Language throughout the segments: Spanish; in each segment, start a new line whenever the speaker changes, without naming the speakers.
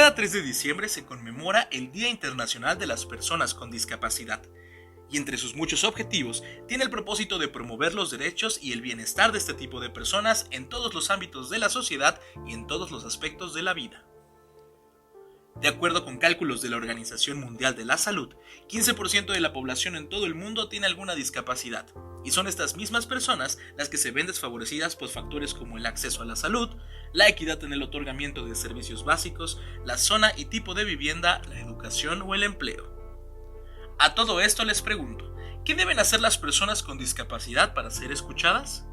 Cada 3 de diciembre se conmemora el Día Internacional de las Personas con Discapacidad, y entre sus muchos objetivos tiene el propósito de promover los derechos y el bienestar de este tipo de personas en todos los ámbitos de la sociedad y en todos los aspectos de la vida. De acuerdo con cálculos de la Organización Mundial de la Salud, 15% de la población en todo el mundo tiene alguna discapacidad, y son estas mismas personas las que se ven desfavorecidas por factores como el acceso a la salud, la equidad en el otorgamiento de servicios básicos, la zona y tipo de vivienda, la educación o el empleo. A todo esto les pregunto, ¿qué deben hacer las personas con discapacidad para ser escuchadas?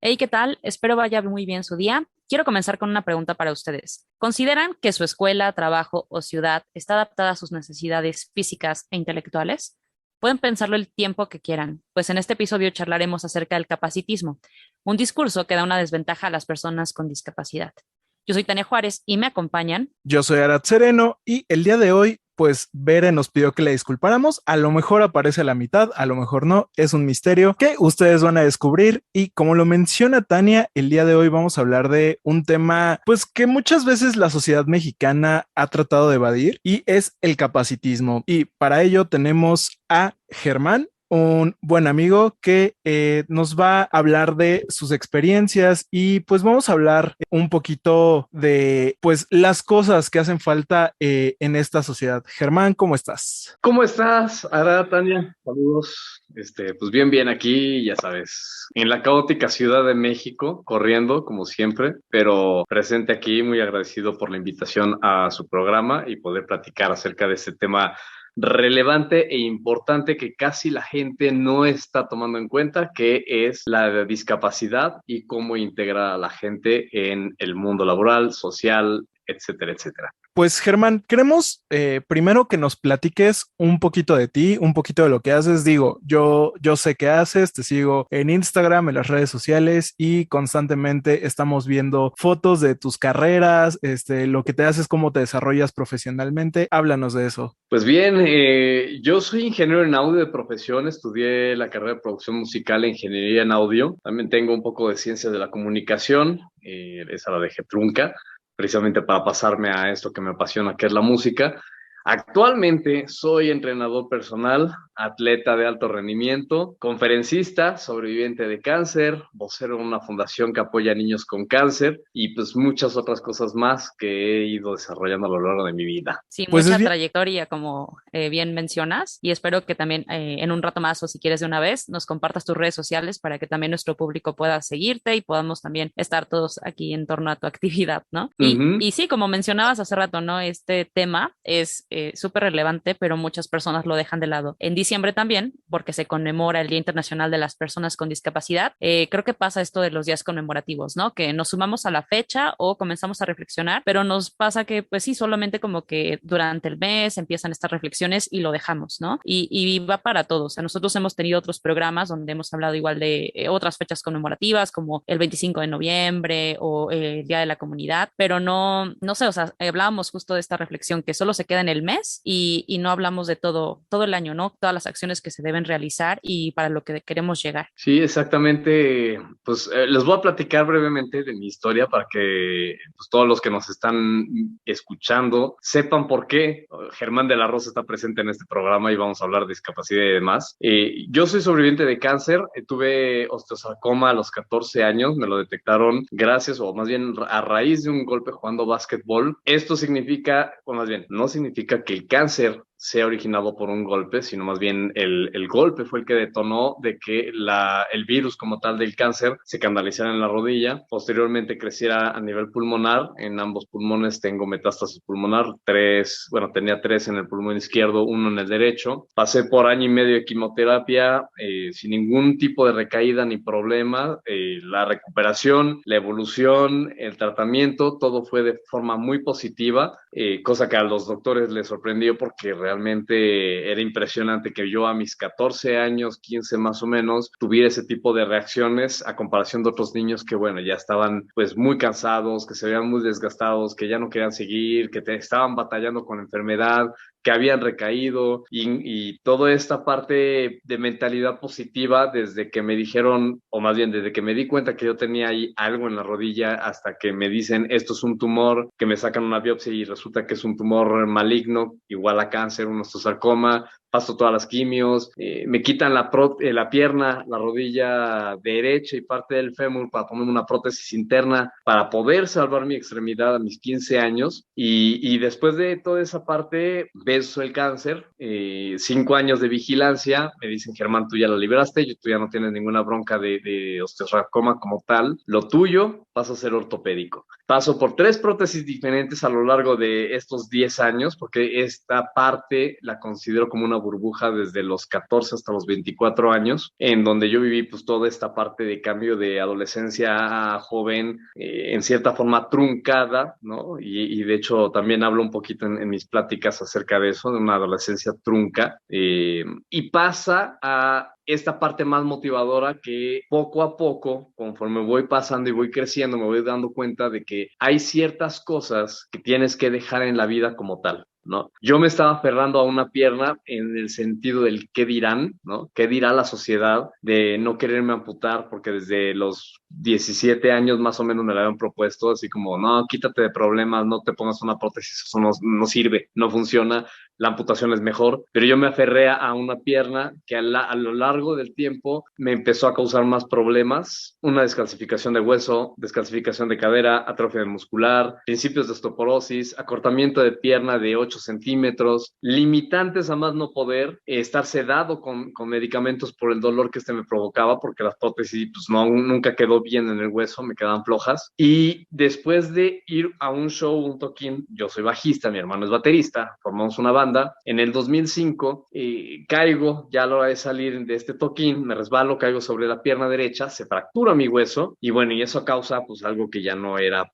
Hey, ¿qué tal? Espero vaya muy bien su día. Quiero comenzar con una pregunta para ustedes. ¿Consideran que su escuela, trabajo o ciudad está adaptada a sus necesidades físicas e intelectuales? Pueden pensarlo el tiempo que quieran, pues en este episodio charlaremos acerca del capacitismo, un discurso que da una desventaja a las personas con discapacidad. Yo soy Tania Juárez y me acompañan.
Yo soy Arad Sereno y el día de hoy, pues Bere nos pidió que le disculpáramos. A lo mejor aparece a la mitad, a lo mejor no. Es un misterio que ustedes van a descubrir. Y como lo menciona Tania, el día de hoy vamos a hablar de un tema, pues que muchas veces la sociedad mexicana ha tratado de evadir y es el capacitismo. Y para ello tenemos a Germán, un buen amigo que nos va a hablar de sus experiencias y pues vamos a hablar un poquito de pues las cosas que hacen falta en esta sociedad. Germán, ¿cómo estás?
¿Cómo estás, Ara, Tania? Saludos. Pues bien aquí, ya sabes, en la caótica Ciudad de México, corriendo como siempre, pero presente aquí, muy agradecido por la invitación a su programa y poder platicar acerca de este tema relevante e importante que casi la gente no está tomando en cuenta, que es la discapacidad y cómo integrar a la gente en el mundo laboral, social, etcétera, etcétera.
Pues Germán, queremos primero que nos platiques un poquito de ti, un poquito de lo que haces. Digo, yo sé qué haces, te sigo en Instagram, en las redes sociales y constantemente estamos viendo fotos de tus carreras, lo que te haces, cómo te desarrollas profesionalmente. Háblanos de eso.
Pues bien, yo soy ingeniero en audio de profesión, estudié la carrera de producción musical e ingeniería en audio. También tengo un poco de ciencias de la comunicación, esa la dejé trunca, precisamente para pasarme a esto que me apasiona, que es la música. Actualmente soy entrenador personal, atleta de alto rendimiento, conferencista, sobreviviente de cáncer, vocero de una fundación que apoya a niños con cáncer y pues muchas otras cosas más que he ido desarrollando a lo largo de mi vida.
Sí,
Pues es
mucha
bien.
trayectoria, como bien mencionas, y espero que también en un rato más o si quieres de una vez nos compartas tus redes sociales para que también nuestro público pueda seguirte y podamos también estar todos aquí en torno a tu actividad, ¿no? Y sí, como mencionabas hace rato, ¿no? Este tema es súper relevante, pero muchas personas lo dejan de lado. En diciembre también, porque se conmemora el Día Internacional de las Personas con Discapacidad, creo que pasa esto de los días conmemorativos, ¿no? Que nos sumamos a la fecha o comenzamos a reflexionar, pero nos pasa que, pues sí, solamente como que durante el mes empiezan estas reflexiones y lo dejamos, ¿no? Y va para todos. O sea, nosotros hemos tenido otros programas donde hemos hablado igual de otras fechas conmemorativas, como el 25 de noviembre o el Día de la Comunidad, pero no sé, o sea, hablábamos justo de esta reflexión que solo se queda en el mes y no hablamos de todo el año, ¿no? Todas las acciones que se deben realizar y para lo que queremos llegar.
Sí, exactamente. Pues les voy a platicar brevemente de mi historia para que pues, todos los que nos están escuchando sepan por qué Germán de la Rosa está presente en este programa y vamos a hablar de discapacidad y demás. Yo soy sobreviviente de cáncer, tuve osteosarcoma a los 14 años, me lo detectaron gracias o más bien a raíz de un golpe jugando básquetbol. Esto significa, o más bien, no significa que el cáncer sea originado por un golpe, sino más bien el golpe fue el que detonó de que el virus como tal del cáncer se canalizara en la rodilla, posteriormente creciera a nivel pulmonar, en ambos pulmones tengo metástasis pulmonar, tenía 3 en el pulmón izquierdo, 1 en el derecho, pasé por año y medio de quimioterapia sin ningún tipo de recaída ni problema, la recuperación, la evolución, el tratamiento, todo fue de forma muy positiva, cosa que a los doctores les sorprendió porque realmente era impresionante que yo a mis 14 años, 15 más o menos, tuviera ese tipo de reacciones a comparación de otros niños que, bueno, ya estaban pues muy cansados, que se veían muy desgastados, que ya no querían seguir, estaban batallando con la enfermedad, que habían recaído y toda esta parte de mentalidad positiva desde que me dijeron, o más bien desde que me di cuenta que yo tenía ahí algo en la rodilla hasta que me dicen esto es un tumor, que me sacan una biopsia y resulta que es un tumor maligno, igual a cáncer, un osteosarcoma, paso todas las quimios, me quitan la pierna, la rodilla derecha y parte del fémur para ponerme una prótesis interna para poder salvar mi extremidad a mis 15 años y después de toda esa parte ves el cáncer, 5 años de vigilancia, me dicen Germán, tú ya la liberaste, tú ya no tienes ninguna bronca de osteosarcoma como tal, lo tuyo pasa a ser ortopédico. Paso por 3 prótesis diferentes a lo largo de estos 10 años, porque esta parte la considero como una burbuja desde los 14 hasta los 24 años, en donde yo viví pues toda esta parte de cambio de adolescencia a joven, en cierta forma truncada, ¿no? Y de hecho también hablo un poquito en mis pláticas acerca de eso, de una adolescencia trunca, y pasa a esta parte más motivadora que poco a poco, conforme voy pasando y voy creciendo, me voy dando cuenta de que hay ciertas cosas que tienes que dejar en la vida como tal, ¿no? Yo me estaba aferrando a una pierna en el sentido del qué dirán, ¿no? ¿Qué dirá la sociedad? De no quererme amputar porque desde los 17 años más o menos me la habían propuesto, así como, no, quítate de problemas, no te pongas una prótesis, eso no sirve, no funciona, la amputación es mejor, pero yo me aferré a una pierna que a lo largo del tiempo me empezó a causar más problemas, una descalcificación de hueso, descalcificación de cadera, atrofia muscular, principios de osteoporosis, acortamiento de pierna de 8 centímetros, limitantes a más no poder, estar sedado con medicamentos por el dolor que me provocaba, porque las prótesis pues, nunca quedó bien en el hueso, me quedaban flojas. Y después de ir a un show, un toquín, yo soy bajista, mi hermano es baterista, formamos una banda. En el 2005 caigo, ya a la hora de salir de este toquín, me resbalo, caigo sobre la pierna derecha, se fractura mi hueso y bueno, y eso causa pues algo que ya no era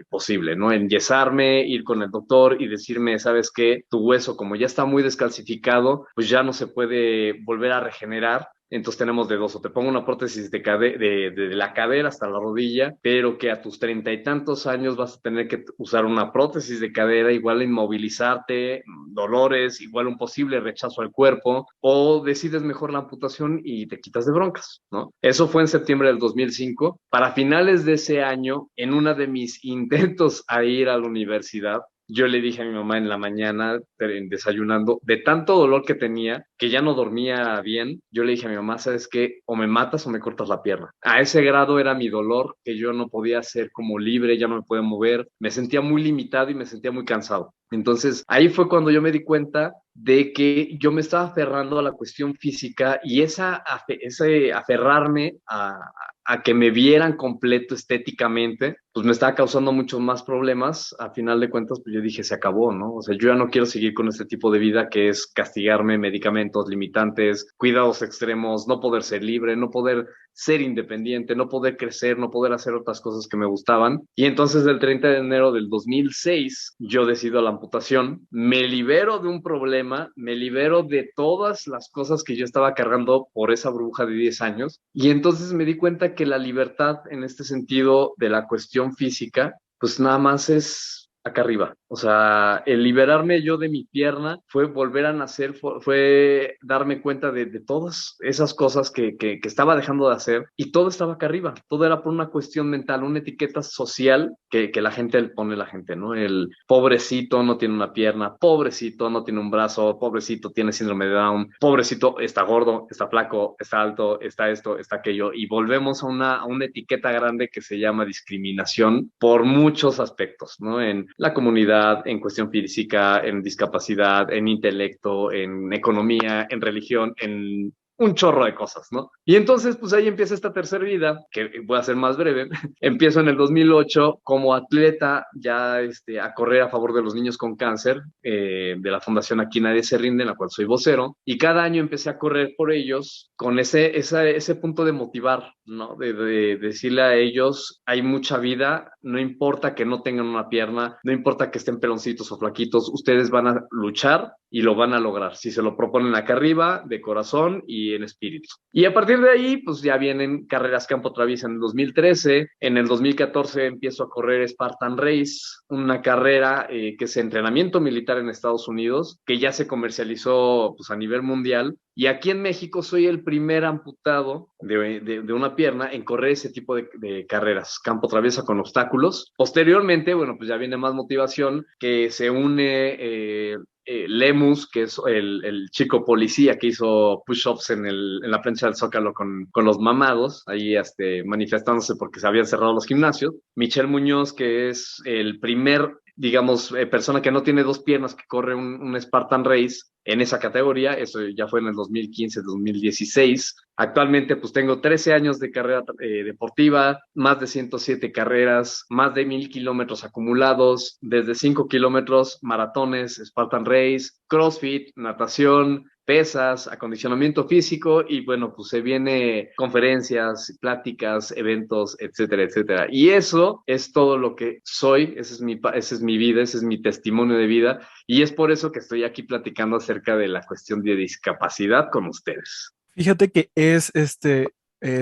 posible, ¿no? Enyesarme, ir con el doctor y decirme, ¿sabes qué? Tu hueso, como ya está muy descalcificado, pues ya no se puede volver a regenerar. Entonces tenemos de dos, o te pongo una prótesis de la cadera hasta la rodilla, pero que a tus 30 y tantos años vas a tener que usar una prótesis de cadera, igual inmovilizarte, dolores, igual un posible rechazo al cuerpo, o decides mejor la amputación y te quitas de broncas, ¿no? Eso fue en septiembre del 2005. Para finales de ese año, en uno de mis intentos a ir a la universidad, yo le dije a mi mamá en la mañana, desayunando, de tanto dolor que tenía, que ya no dormía bien, yo le dije a mi mamá, ¿sabes qué? O me matas o me cortas la pierna. A ese grado era mi dolor, que yo no podía ser como libre, ya no me podía mover, me sentía muy limitado y me sentía muy cansado. Entonces, ahí fue cuando yo me di cuenta de que yo me estaba aferrando a la cuestión física y ese aferrarme a que me vieran completo estéticamente, pues me estaba causando muchos más problemas. A final de cuentas, pues yo dije, se acabó, ¿no? O sea, yo ya no quiero seguir con este tipo de vida que es castigarme, medicamentos limitantes, cuidados extremos, no poder ser libre, no poder ser independiente, no poder crecer, no poder hacer otras cosas que me gustaban. Y entonces el 30 de enero del 2006 yo decido la amputación, me libero de un problema, me libero de todas las cosas que yo estaba cargando por esa burbuja de 10 años y entonces me di cuenta que la libertad en este sentido de la cuestión física, pues nada más es acá arriba. O sea, el liberarme yo de mi pierna fue volver a nacer, fue darme cuenta de todas esas cosas que estaba dejando de hacer y todo estaba acá arriba. Todo era por una cuestión mental, una etiqueta social que la gente le pone a la gente, ¿no? El pobrecito no tiene una pierna, pobrecito no tiene un brazo, pobrecito tiene síndrome de Down, pobrecito está gordo, está flaco, está alto, está esto, está aquello. Y volvemos a una etiqueta grande que se llama discriminación por muchos aspectos, ¿no? En la comunidad, en cuestión física, en discapacidad, en intelecto, en economía, en religión, en un chorro de cosas, ¿no? Y entonces, pues ahí empieza esta tercera vida, que voy a ser más breve. Empiezo en el 2008 como atleta ya a correr a favor de los niños con cáncer, de la Fundación Aquí Nadie Se Rinde, en la cual soy vocero, y cada año empecé a correr por ellos con ese punto de motivar, ¿no? De decirle a ellos, hay mucha vida, no importa que no tengan una pierna, no importa que estén peloncitos o flaquitos, ustedes van a luchar y lo van a lograr. Si se lo proponen acá arriba, de corazón y en espíritu. Y a partir de ahí, pues ya vienen carreras campo traviesa en el 2013. En el 2014 empiezo a correr Spartan Race, una carrera que es entrenamiento militar en Estados Unidos, que ya se comercializó pues, a nivel mundial. Y aquí en México soy el primer amputado de una pierna en correr ese tipo de carreras, campo traviesa con obstáculos. Posteriormente, bueno, pues ya viene más motivación, que se une Lemus, que es el chico policía que hizo push-ups en la plancha del Zócalo con los mamados, ahí manifestándose porque se habían cerrado los gimnasios. Michelle Muñoz, que es el primer, digamos, persona que no tiene dos piernas que corre un Spartan Race en esa categoría. Eso ya fue en el 2015-2016. Actualmente pues tengo 13 años de carrera deportiva, más de 107 carreras, más de 1,000 kilómetros acumulados, desde 5 kilómetros, maratones, Spartan Race, CrossFit, natación, pesas, acondicionamiento físico y bueno, pues se viene conferencias, pláticas, eventos, etcétera, etcétera. Y eso es todo lo que soy, esa es mi vida, ese es mi testimonio de vida y es por eso que estoy aquí platicando acerca de la cuestión de discapacidad con ustedes.
Fíjate que es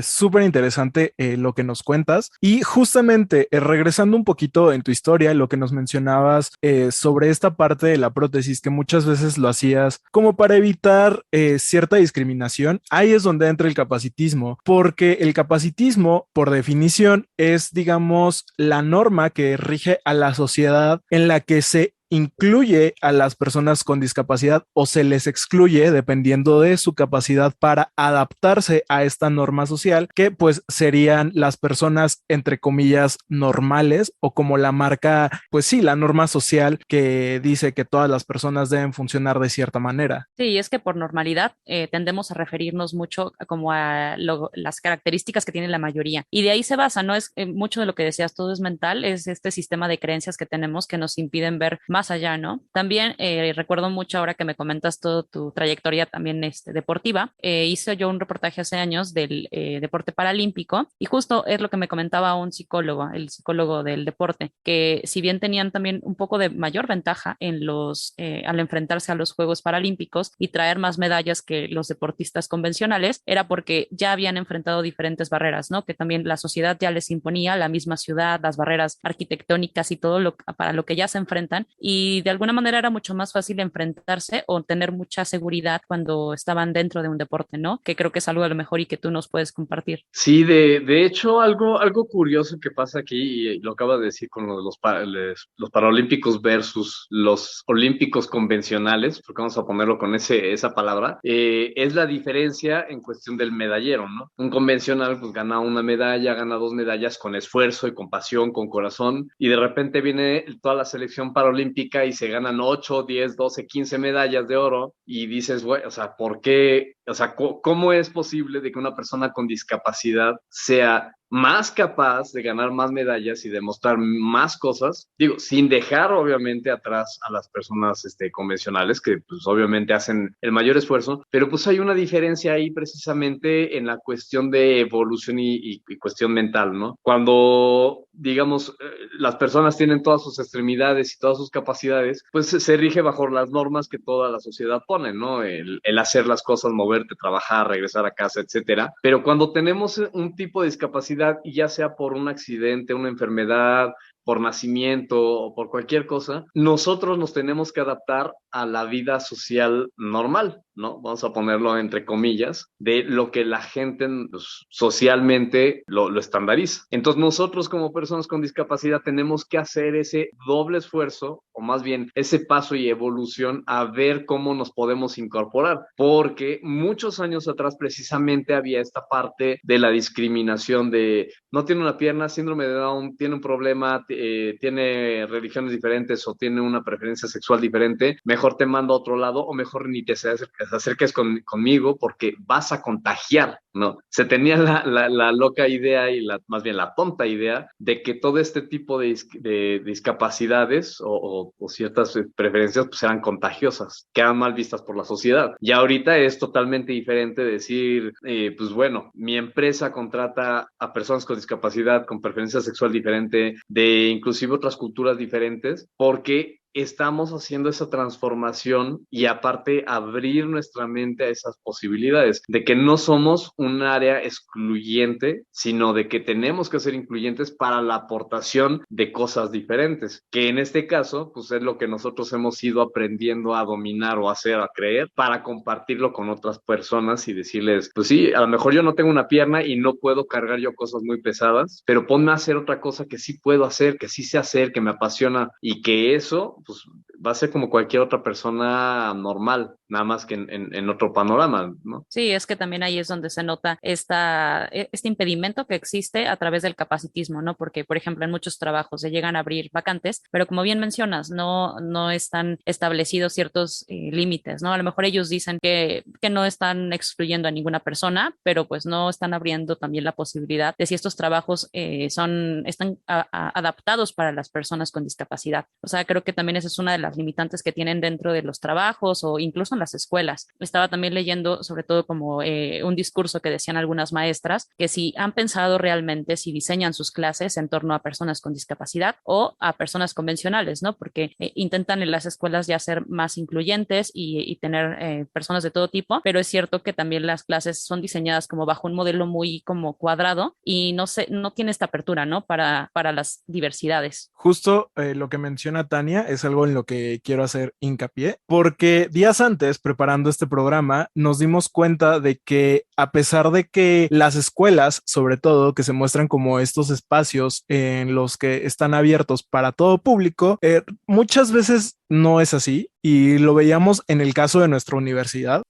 súper interesante lo que nos cuentas y justamente regresando un poquito en tu historia, lo que nos mencionabas sobre esta parte de la prótesis que muchas veces lo hacías como para evitar cierta discriminación, ahí es donde entra el capacitismo, porque el capacitismo por definición es, digamos, la norma que rige a la sociedad en la que se incluye a las personas con discapacidad o se les excluye dependiendo de su capacidad para adaptarse a esta norma social, que pues serían las personas entre comillas normales o como la marca, pues sí, la norma social que dice que todas las personas deben funcionar de cierta manera.
Sí, es que por normalidad tendemos a referirnos mucho como a las características que tiene la mayoría y de ahí se basa, ¿no? Es mucho de lo que decías, todo es mental, es este sistema de creencias que tenemos que nos impiden ver más allá, ¿no? También recuerdo mucho ahora que me comentas toda tu trayectoria también deportiva. Hice yo un reportaje hace años del deporte paralímpico y justo es lo que me comentaba un psicólogo, el psicólogo del deporte, que si bien tenían también un poco de mayor ventaja al enfrentarse a los Juegos Paralímpicos y traer más medallas que los deportistas convencionales, era porque ya habían enfrentado diferentes barreras, ¿no? Que también la sociedad ya les imponía, la misma ciudad, las barreras arquitectónicas y todo para lo que ya se enfrentan y de alguna manera era mucho más fácil enfrentarse o tener mucha seguridad cuando estaban dentro de un deporte, ¿no? Que creo que es algo a lo mejor y que tú nos puedes compartir.
Sí, de hecho, algo curioso que pasa aquí, y lo acabas de decir con lo de los Paralímpicos versus los Olímpicos convencionales, porque vamos a ponerlo con esa palabra, es la diferencia en cuestión del medallero, ¿no? Un convencional pues gana una medalla, gana dos medallas con esfuerzo y con pasión, con corazón, y de repente viene toda la selección paralímpica y se ganan 8, 10, 12, 15 medallas de oro, y dices, güey, o sea, ¿por qué? O sea, ¿cómo es posible de que una persona con discapacidad sea más capaz de ganar más medallas y demostrar más cosas? Digo, sin dejar obviamente atrás a las personas convencionales que pues obviamente hacen el mayor esfuerzo, pero pues hay una diferencia ahí precisamente en la cuestión de evolución y cuestión mental, ¿no? Cuando, digamos, las personas tienen todas sus extremidades y todas sus capacidades, pues se rige bajo las normas que toda la sociedad pone, ¿no? El hacer las cosas, moverte, trabajar, regresar a casa, etcétera. Pero cuando tenemos un tipo de discapacidad, y ya sea por un accidente, una enfermedad, por nacimiento o por cualquier cosa, nosotros nos tenemos que adaptar a la vida social normal, ¿no? Vamos a ponerlo entre comillas, de lo que la gente pues, socialmente lo estandariza. Entonces nosotros como personas con discapacidad tenemos que hacer ese doble esfuerzo, o más bien ese paso y evolución a ver cómo nos podemos incorporar, porque muchos años atrás precisamente había esta parte de la discriminación de no tiene una pierna, síndrome de Down, tiene un problema, tiene religiones diferentes o tiene una preferencia sexual diferente, mejor te mando a otro lado o mejor ni te acerques conmigo porque vas a contagiar, ¿no? Se tenía la loca idea y más bien la tonta idea de que todo este tipo de discapacidades o ciertas preferencias pues eran contagiosas, quedan mal vistas por la sociedad. Y ahorita es totalmente diferente decir, pues bueno, mi empresa contrata a personas con discapacidad, con preferencia sexual diferente, de inclusive otras culturas diferentes, porque estamos haciendo esa transformación y aparte abrir nuestra mente a esas posibilidades, de que no somos un área excluyente, sino de que tenemos que ser incluyentes para la aportación de cosas diferentes, que en este caso, pues es lo que nosotros hemos ido aprendiendo a dominar o hacer, a creer, para compartirlo con otras personas y decirles, pues sí, a lo mejor yo no tengo una pierna y no puedo cargar yo cosas muy pesadas, pero ponme a hacer otra cosa que sí puedo hacer, que sí sé hacer, que me apasiona y que eso, pues va a ser como cualquier otra persona normal, nada más que en otro panorama, ¿no?
Sí, es que también ahí es donde se nota este impedimento que existe a través del capacitismo, ¿no? Porque, por ejemplo, en muchos trabajos se llegan a abrir vacantes, pero como bien mencionas, no están establecidos ciertos límites, ¿no? A lo mejor ellos dicen que no están excluyendo a ninguna persona, pero pues no están abriendo también la posibilidad de si estos trabajos están adaptados para las personas con discapacidad. O sea, creo que también esa es una de las limitantes que tienen dentro de los trabajos o incluso en las escuelas. Estaba también leyendo sobre todo como un discurso que decían algunas maestras, que si han pensado realmente si diseñan sus clases en torno a personas con discapacidad o a personas convencionales, ¿no? Porque intentan en las escuelas ya ser más incluyentes y tener personas de todo tipo, pero es cierto que también las clases son diseñadas como bajo un modelo muy como cuadrado y no tiene esta apertura, ¿no? Para las diversidades.
Justo lo que menciona Tania es algo en lo que quiero hacer hincapié, porque días antes, preparando este programa, nos dimos cuenta de que a pesar de que las escuelas, sobre todo, que se muestran como estos espacios en los que están abiertos para todo público, muchas veces no es así. Y lo veíamos en el caso de nuestra universidad.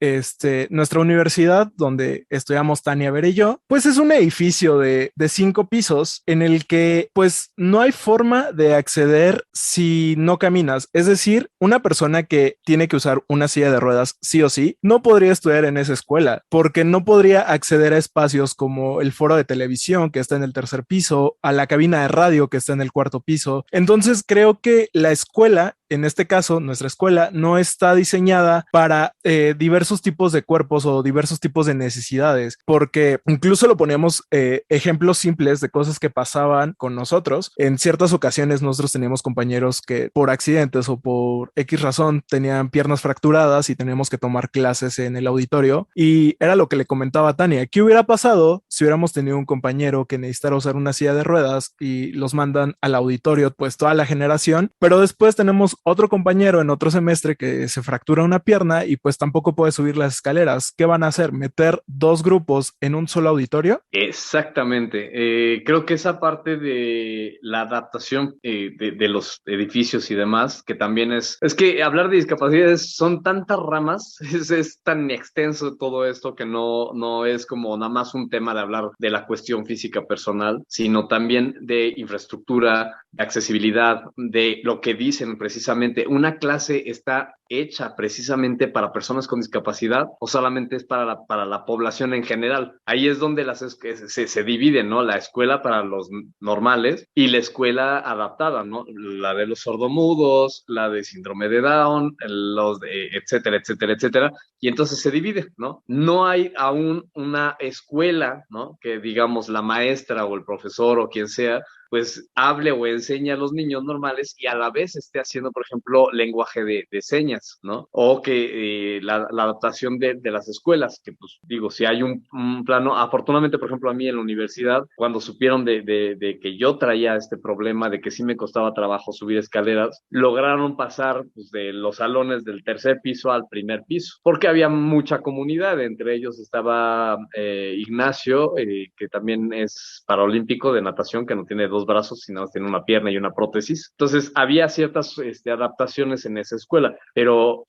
Nuestra universidad, donde estudiamos Tania, Ver y yo, pues es un edificio de 5 pisos en el que pues no hay forma de acceder si no caminas. Es decir, una persona que tiene que usar una silla de ruedas sí o sí, no podría estudiar en esa escuela porque no podría acceder a espacios como el foro de televisión que está en el 3er piso, a la cabina de radio que está en el 4er piso. Entonces creo que la escuela, en este caso, nuestra escuela no está diseñada para diversos tipos de cuerpos o diversos tipos de necesidades, porque incluso lo poníamos ejemplos simples de cosas que pasaban con nosotros. En ciertas ocasiones nosotros teníamos compañeros que por accidentes o por X razón tenían piernas fracturadas y teníamos que tomar clases en el auditorio, y era lo que le comentaba a Tania, ¿qué hubiera pasado si hubiéramos tenido un compañero que necesitara usar una silla de ruedas y los mandan al auditorio pues toda la generación, pero después tenemos otro compañero en otro semestre que se fractura una pierna y pues tampoco puede subir las escaleras? ¿Qué van a hacer? ¿Meter 2 grupos en un solo auditorio?
Exactamente. Creo que esa parte de la adaptación de los edificios y demás, que también es que hablar de discapacidades son tantas ramas, es tan extenso todo esto que no es como nada más un tema de hablar de la cuestión física personal, sino también de infraestructura, de accesibilidad, de lo que dicen precisamente, una clase está hecha precisamente para personas con discapacidad o solamente es para la población en general. Ahí es donde se dividen, ¿no? La escuela para los normales y la escuela adaptada, ¿no? La de los sordomudos, la de síndrome de Down, etcétera, etcétera, etcétera. Y entonces se divide, ¿no? No hay aún una escuela, ¿no? Que digamos la maestra o el profesor o quien sea pues hable o enseñe a los niños normales y a la vez esté haciendo, por ejemplo, lenguaje de señas, ¿no? O que la adaptación de las escuelas, que pues digo, si hay un plano, afortunadamente, por ejemplo, a mí en la universidad, cuando supieron de que yo traía este problema, de que sí me costaba trabajo subir escaleras, lograron pasar pues, de los salones del 3er piso al 1er piso, porque había mucha comunidad, entre ellos estaba Ignacio, que también es paralímpico de natación, que no tiene 2 brazos, sino tiene una pierna y una prótesis. Entonces, había ciertas adaptaciones en esa escuela, pero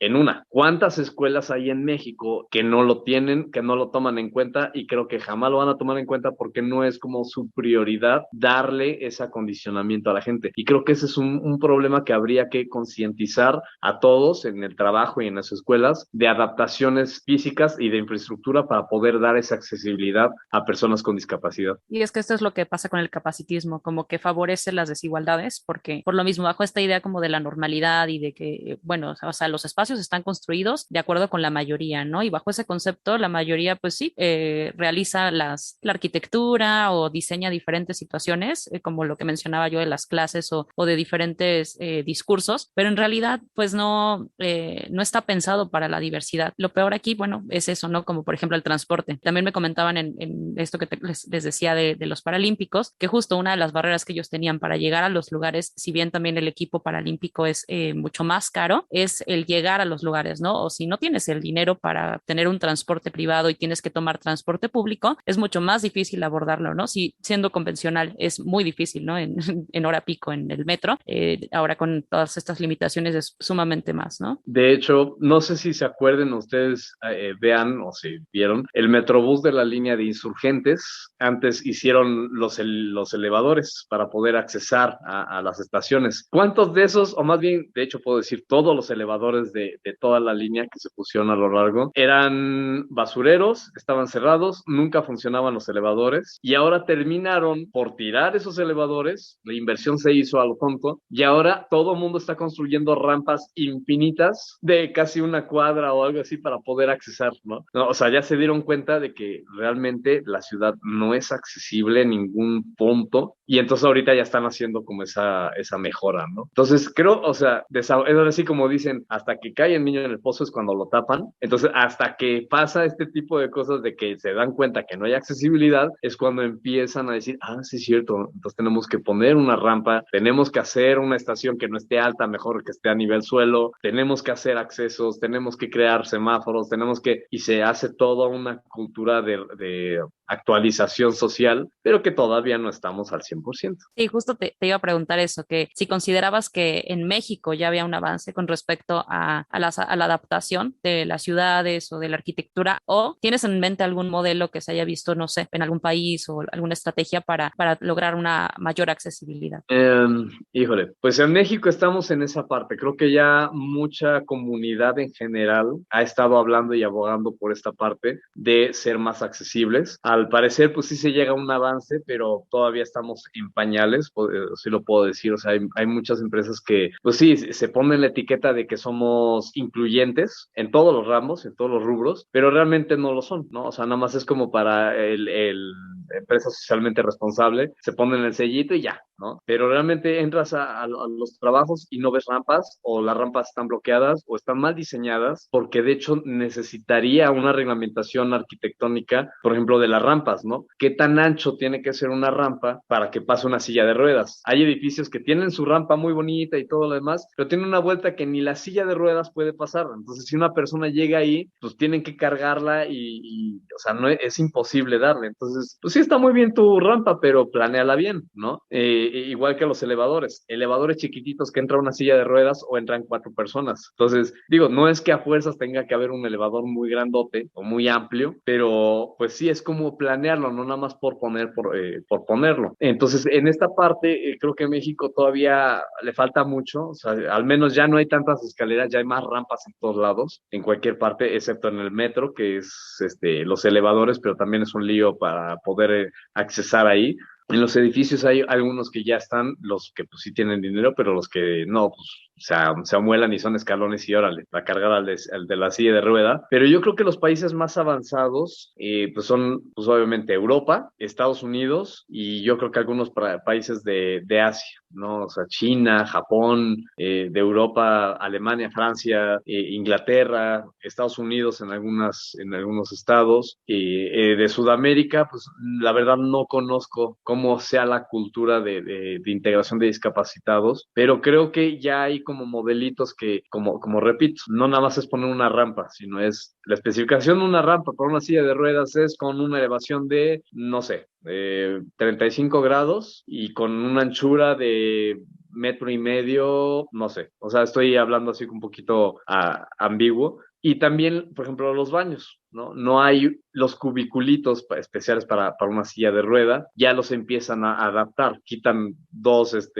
¿cuántas escuelas hay en México que no lo tienen, que no lo toman en cuenta? Y creo que jamás lo van a tomar en cuenta porque no es como su prioridad darle ese acondicionamiento a la gente. Y creo que ese es un problema que habría que concientizar a todos en el trabajo y en las escuelas de adaptaciones físicas y de infraestructura para poder dar esa accesibilidad a personas con discapacidad.
Y es que esto es lo que pasa con el capacitismo, como como que favorece las desigualdades, porque por lo mismo, bajo esta idea como de la normalidad y de que, bueno, o sea, los espacios están construidos de acuerdo con la mayoría, ¿no? Y bajo ese concepto, la mayoría, pues sí, realiza la arquitectura o diseña diferentes situaciones, como lo que mencionaba yo de las clases o de diferentes discursos, pero en realidad, pues no está pensado para la diversidad. Lo peor aquí, bueno, es eso, ¿no? Como por ejemplo el transporte. También me comentaban en esto que les decía de los paralímpicos, que justo una de las barreras que ellos tenían para llegar a los lugares, si bien también el equipo paralímpico es mucho más caro, es el llegar a los lugares, ¿no? O si no tienes el dinero para tener un transporte privado y tienes que tomar transporte público, es mucho más difícil abordarlo, ¿no? Si siendo convencional es muy difícil, ¿no? En hora pico en el metro, ahora con todas estas limitaciones es sumamente más, ¿no?
De hecho, no sé si se acuerden ustedes, vean o si vieron, el Metrobús de la línea de Insurgentes, antes hicieron los elevadores para poder accesar a las estaciones. ¿Cuántos de esos, o más bien, de hecho puedo decir, todos los elevadores de toda la línea que se pusieron a lo largo, eran basureros, estaban cerrados, nunca funcionaban los elevadores, y ahora terminaron por tirar esos elevadores, la inversión se hizo a lo tonto, y ahora todo el mundo está construyendo rampas infinitas de casi una cuadra o algo así para poder accesar, ¿no? No, o sea, ya se dieron cuenta de que realmente la ciudad no es accesible en ningún punto, y entonces ahorita ya están haciendo como esa mejora, ¿no? Entonces creo, o sea, es así como dicen, hasta que cae el niño en el pozo es cuando lo tapan. Entonces hasta que pasa este tipo de cosas de que se dan cuenta que no hay accesibilidad, es cuando empiezan a decir, ah, sí es cierto, entonces tenemos que poner una rampa, tenemos que hacer una estación que no esté alta, mejor que esté a nivel suelo, tenemos que hacer accesos, tenemos que crear semáforos, y se hace toda una cultura de actualización social, pero que todavía no estamos al 100%.
Sí, justo te iba a preguntar eso, que si considerabas que en México ya había un avance con respecto a la adaptación de las ciudades o de la arquitectura, o tienes en mente algún modelo que se haya visto, no sé, en algún país o alguna estrategia para lograr una mayor accesibilidad.
Híjole, pues en México estamos en esa parte. Creo que ya mucha comunidad en general ha estado hablando y abogando por esta parte de ser más accesibles. Al parecer, pues sí se llega a un avance, pero todavía estamos en pañales, sí lo puedo decir. O sea, hay muchas empresas que, pues sí, se ponen la etiqueta de que somos incluyentes en todos los ramos, en todos los rubros, pero realmente no lo son, ¿no? O sea, nada más es como para el empresa socialmente responsable, se ponen el sellito y ya, ¿no? Pero realmente entras a los trabajos y no ves rampas, o las rampas están bloqueadas o están mal diseñadas, porque de hecho necesitaría una reglamentación arquitectónica, por ejemplo, de las rampas, ¿no? ¿Qué tan ancho tiene que ser una rampa para que pase una silla de ruedas? Hay edificios que tienen su rampa muy bonita y todo lo demás, pero tienen una vuelta que ni la silla de ruedas puede pasar. Entonces, si una persona llega ahí, pues tienen que cargarla o sea, no es imposible darle. Entonces, pues sí está muy bien tu rampa, pero planéala bien, ¿no? Igual que los elevadores chiquititos que entra una silla de ruedas o entran 4 personas. Entonces, digo, no es que a fuerzas tenga que haber un elevador muy grandote o muy amplio, pero pues sí es como planearlo, no nada más por ponerlo. Entonces, en esta parte, creo que México todavía le falta mucho, o sea, al menos ya no hay tantas escaleras, ya hay más rampas en todos lados, en cualquier parte, excepto en el metro, que es los elevadores, pero también es un lío para poder accesar ahí. En los edificios hay algunos que ya están, los que pues sí tienen dinero, pero los que no, pues se amuelan y son escalones y órale, para cargar al de la silla de rueda. Pero yo creo que los países más avanzados, pues son, pues obviamente Europa, Estados Unidos y yo creo que algunos países de Asia, ¿no? O sea, China, Japón, de Europa, Alemania, Francia, Inglaterra, Estados Unidos en algunos estados, de Sudamérica, pues la verdad no conozco cómo sea la cultura de integración de discapacitados, pero creo que ya hay como modelitos que, como repito, no nada más es poner una rampa, sino es la especificación de una rampa para una silla de ruedas es con una elevación de, no sé, 35 grados y con una anchura de 1.5 metros, no sé, o sea, estoy hablando así un poquito ambiguo. Y también, por ejemplo, los baños, ¿no? No hay los cubiculitos especiales para una silla de rueda, ya los empiezan a adaptar, quitan 2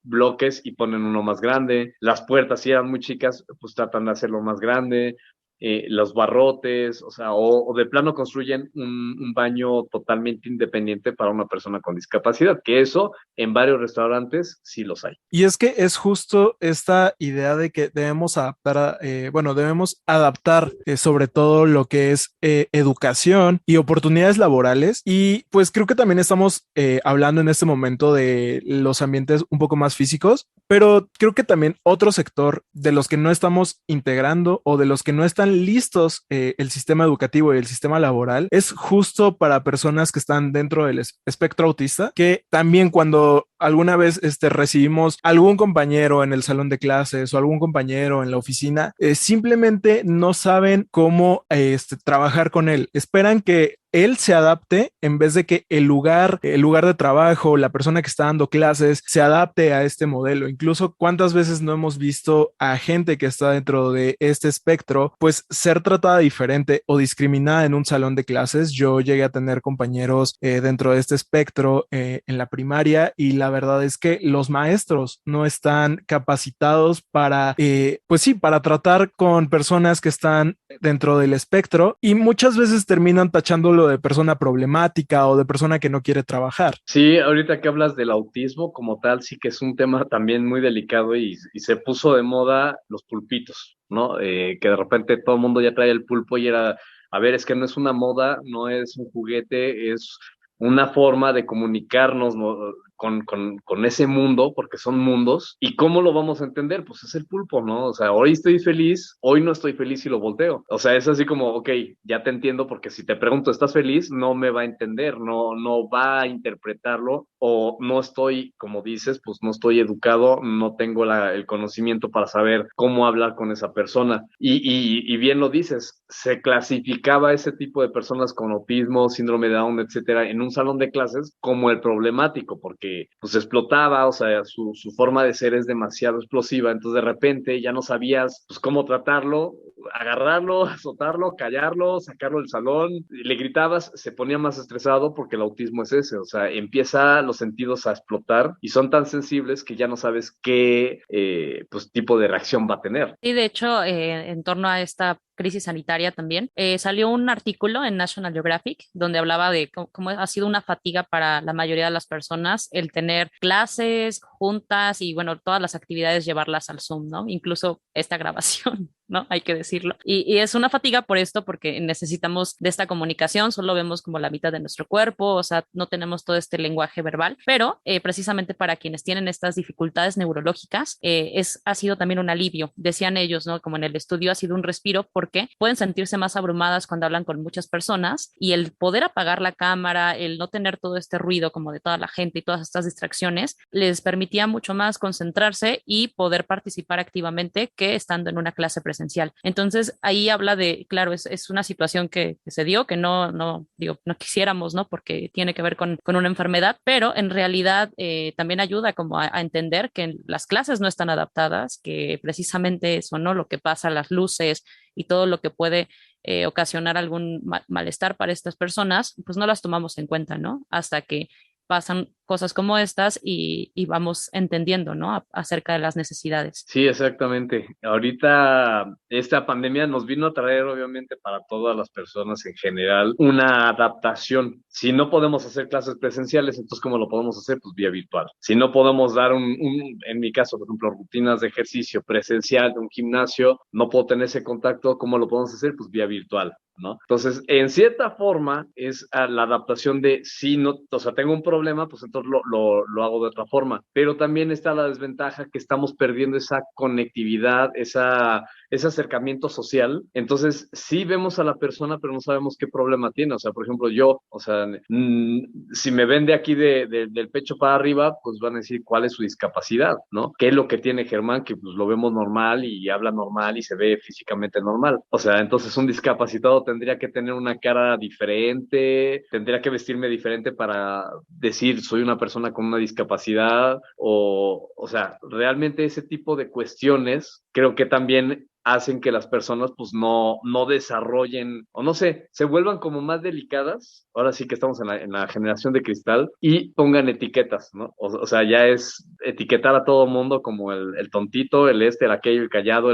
bloques y ponen uno más grande. Las puertas, si eran muy chicas, pues tratan de hacerlo más grande. los barrotes, o sea, o de plano construyen un baño totalmente independiente para una persona con discapacidad, que eso en varios restaurantes sí los hay.
Y es que es justo esta idea de que debemos adaptar, debemos adaptar sobre todo lo que es educación y oportunidades laborales. Y pues creo que también estamos hablando en este momento de los ambientes un poco más físicos, pero creo que también otro sector de los que no estamos integrando o de los que no están listos el sistema educativo y el sistema laboral es justo para personas que están dentro del espectro autista, que también cuando alguna vez recibimos algún compañero en el salón de clases o algún compañero en la oficina, simplemente no saben cómo trabajar con él. Esperan que él se adapte en vez de que el lugar de trabajo, la persona que está dando clases, se adapte a este modelo. Incluso cuántas veces no hemos visto a gente que está dentro de este espectro, pues ser tratada diferente o discriminada en un salón de clases. Yo llegué a tener compañeros dentro de este espectro en la primaria y la verdad es que los maestros no están capacitados para, pues sí, para tratar con personas que están dentro del espectro y muchas veces terminan tachando de persona problemática o de persona que no quiere trabajar.
Sí, ahorita que hablas del autismo como tal, sí que es un tema también muy delicado y se puso de moda los pulpitos, ¿no? Que de repente todo el mundo ya trae el pulpo y era, a ver, es que no es una moda, no es un juguete, es una forma de comunicarnos, ¿no? Con ese mundo, porque son mundos. ¿Y cómo lo vamos a entender? Pues es el pulpo, ¿no? O sea, hoy estoy feliz, hoy no estoy feliz y lo volteo. O sea, es así como, ok, ya te entiendo, porque si te pregunto, ¿estás feliz? No me va a entender, no va a interpretarlo, o no estoy, como dices, pues no estoy educado, no tengo el conocimiento para saber cómo hablar con esa persona. Y bien lo dices, se clasificaba ese tipo de personas con autismo, síndrome de Down, etcétera, en un salón de clases como el problemático, porque pues explotaba, o sea, su forma de ser es demasiado explosiva, entonces de repente ya no sabías pues cómo tratarlo, agarrarlo, azotarlo, callarlo, sacarlo del salón, le gritabas, se ponía más estresado porque el autismo es ese, o sea, empieza los sentidos a explotar y son tan sensibles que ya no sabes qué pues tipo de reacción va a tener.
Sí, de hecho, en torno a esta crisis sanitaria también, salió un artículo en National Geographic donde hablaba de cómo ha sido una fatiga para la mayoría de las personas el tener clases, juntas y bueno, todas las actividades llevarlas al Zoom, ¿no? Incluso esta grabación. ¿No? Hay que decirlo. Y es una fatiga por esto, porque necesitamos de esta comunicación, solo vemos como la mitad de nuestro cuerpo, o sea, no tenemos todo este lenguaje verbal, pero precisamente para quienes tienen estas dificultades neurológicas, ha sido también un alivio, decían ellos, ¿no? Como en el estudio ha sido un respiro porque pueden sentirse más abrumadas cuando hablan con muchas personas y el poder apagar la cámara, el no tener todo este ruido como de toda la gente y todas estas distracciones, les permitía mucho más concentrarse y poder participar activamente que estando en una clase presencial. Entonces ahí habla de, claro, es una situación que se dio, que digo, no quisiéramos, ¿no? Porque tiene que ver con una enfermedad, pero en realidad también ayuda como a entender que las clases no están adaptadas, que precisamente eso, ¿no? Lo que pasa, las luces y todo lo que puede ocasionar algún malestar para estas personas, pues no las tomamos en cuenta, ¿no? Hasta que pasan cosas como estas y vamos entendiendo, ¿no? Acerca de las necesidades.
Sí, exactamente. Ahorita esta pandemia nos vino a traer, obviamente, para todas las personas en general, una adaptación. Si no podemos hacer clases presenciales, entonces ¿cómo lo podemos hacer? Pues vía virtual. Si no podemos dar en mi caso, por ejemplo, rutinas de ejercicio presencial de un gimnasio, no puedo tener ese contacto, ¿cómo lo podemos hacer? Pues vía virtual, ¿no? Entonces, en cierta forma, es la adaptación de si no, o sea, tengo un problema, pues entonces lo hago de otra forma. Pero también está la desventaja que estamos perdiendo esa conectividad, ese acercamiento social. Entonces, sí vemos a la persona, pero no sabemos qué problema tiene. O sea, por ejemplo, yo, o sea, si me ven de aquí del pecho para arriba, pues van a decir cuál es su discapacidad, ¿no? ¿Qué es lo que tiene Germán? Que pues lo vemos normal y habla normal y se ve físicamente normal. O sea, entonces un discapacitado tendría que tener una cara diferente, tendría que vestirme diferente para decir soy una persona con una discapacidad o sea, realmente ese tipo de cuestiones creo que también hacen que las personas pues no desarrollen, o no sé, se vuelvan como más delicadas. Ahora sí que estamos en la generación de cristal y pongan etiquetas, ¿no? O sea, ya es etiquetar a todo mundo como el tontito, el aquello, el callado,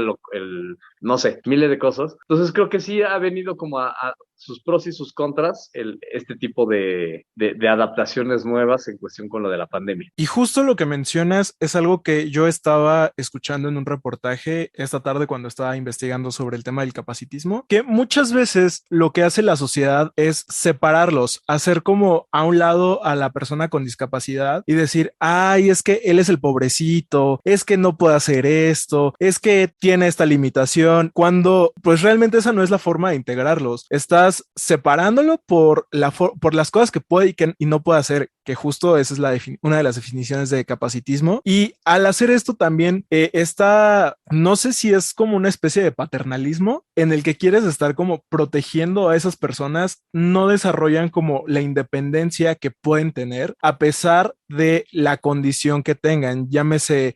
no sé, miles de cosas. Entonces creo que sí ha venido como a sus pros y sus contras este tipo de adaptaciones nuevas en cuestión con lo de la pandemia.
Y justo lo que mencionas es algo que yo estaba escuchando en un reportaje esta tarde cuando estaba investigando sobre el tema del capacitismo, que muchas veces lo que hace la sociedad es separarlos, hacer como a un lado a la persona con discapacidad y decir, ay, es que él es el pobrecito, es que no puede hacer esto, es que tiene esta limitación, cuando pues realmente esa no es la forma de integrarlos. Estás separándolo por las cosas que puede y no puede hacer, que justo esa es una de las definiciones de capacitismo. Y al hacer esto también no sé si es como una especie de paternalismo en el que quieres estar como protegiendo a esas personas, no desarrollan como la independencia que pueden tener a pesar de la condición que tengan, llámese,